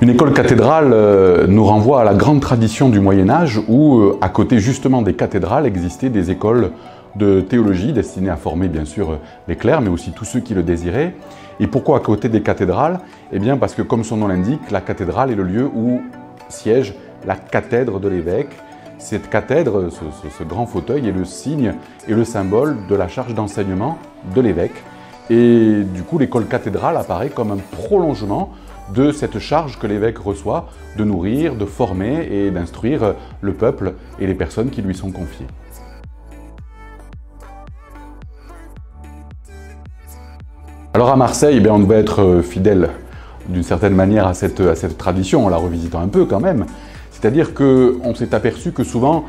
Une école cathédrale nous renvoie à la grande tradition du Moyen-Âge où, à côté justement des cathédrales, existaient des écoles de théologie destinées à former bien sûr les clercs, mais aussi tous ceux qui le désiraient. Et pourquoi à côté des cathédrales? Eh bien parce que comme son nom l'indique, la cathédrale est le lieu où siège la cathèdre de l'évêque. Cette cathèdre, ce grand fauteuil, est le signe et le symbole de la charge d'enseignement de l'évêque. Et du coup, l'école cathédrale apparaît comme un prolongement de cette charge que l'évêque reçoit de nourrir, de former et d'instruire le peuple et les personnes qui lui sont confiées. Alors à Marseille, on devait être fidèle d'une certaine manière à cette tradition, en la revisitant un peu quand même. C'est-à-dire qu'on s'est aperçu que souvent,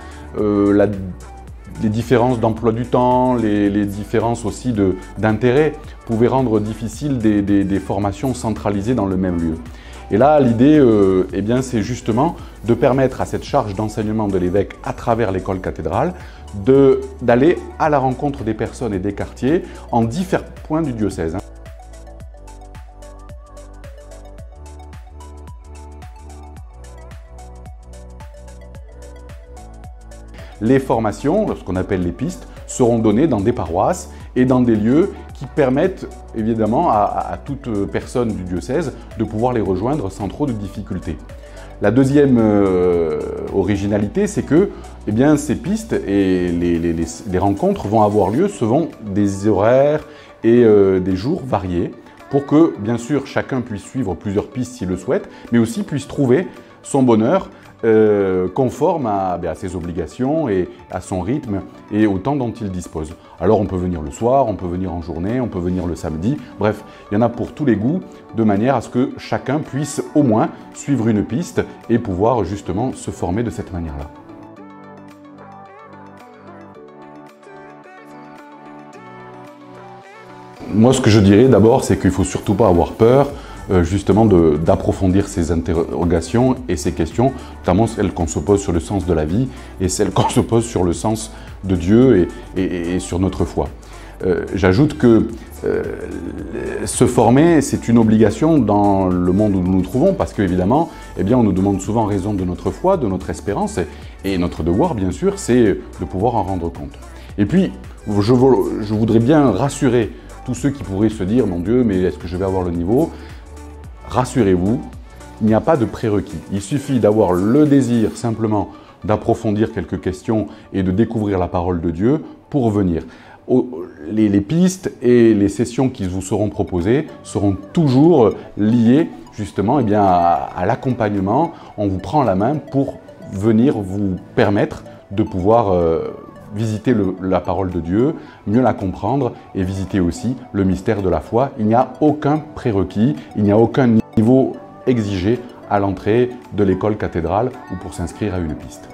les différences d'emploi du temps, les différences aussi d'intérêt pouvaient rendre difficile des formations centralisées dans le même lieu. Et là, l'idée, c'est justement de permettre à cette charge d'enseignement de l'évêque à travers l'école cathédrale d'aller à la rencontre des personnes et des quartiers en différents points du diocèse. Les formations, ce qu'on appelle les pistes, seront données dans des paroisses et dans des lieux qui permettent évidemment à toute personne du diocèse de pouvoir les rejoindre sans trop de difficultés. La deuxième originalité, c'est que ces pistes et les rencontres vont avoir lieu selon des horaires et des jours variés pour que, bien sûr, chacun puisse suivre plusieurs pistes s'il le souhaite, mais aussi puisse trouver son bonheur conforme à ses obligations et à son rythme et au temps dont il dispose. Alors on peut venir le soir, on peut venir en journée, on peut venir le samedi, bref, il y en a pour tous les goûts, de manière à ce que chacun puisse au moins suivre une piste et pouvoir justement se former de cette manière-là. Moi, ce que je dirais d'abord, c'est qu'il ne faut surtout pas avoir peur justement d'approfondir ces interrogations et ces questions, notamment celles qu'on se pose sur le sens de la vie et celles qu'on se pose sur le sens de Dieu et sur notre foi. J'ajoute que se former, c'est une obligation dans le monde où nous nous trouvons parce qu'évidemment, on nous demande souvent raison de notre foi, de notre espérance et notre devoir, bien sûr, c'est de pouvoir en rendre compte. Et puis, je voudrais bien rassurer tous ceux qui pourraient se dire « Mon Dieu, mais est-ce que je vais avoir le niveau ?» Rassurez-vous, il n'y a pas de prérequis. Il suffit d'avoir le désir simplement d'approfondir quelques questions et de découvrir la parole de Dieu pour venir. Les pistes et les sessions qui vous seront proposées seront toujours liées justement à l'accompagnement. On vous prend la main pour venir vous permettre de pouvoir visiter la parole de Dieu, mieux la comprendre et visiter aussi le mystère de la foi. Il n'y a aucun prérequis, il n'y a aucun niveau exigé à l'entrée de l'école cathédrale ou pour s'inscrire à une piste.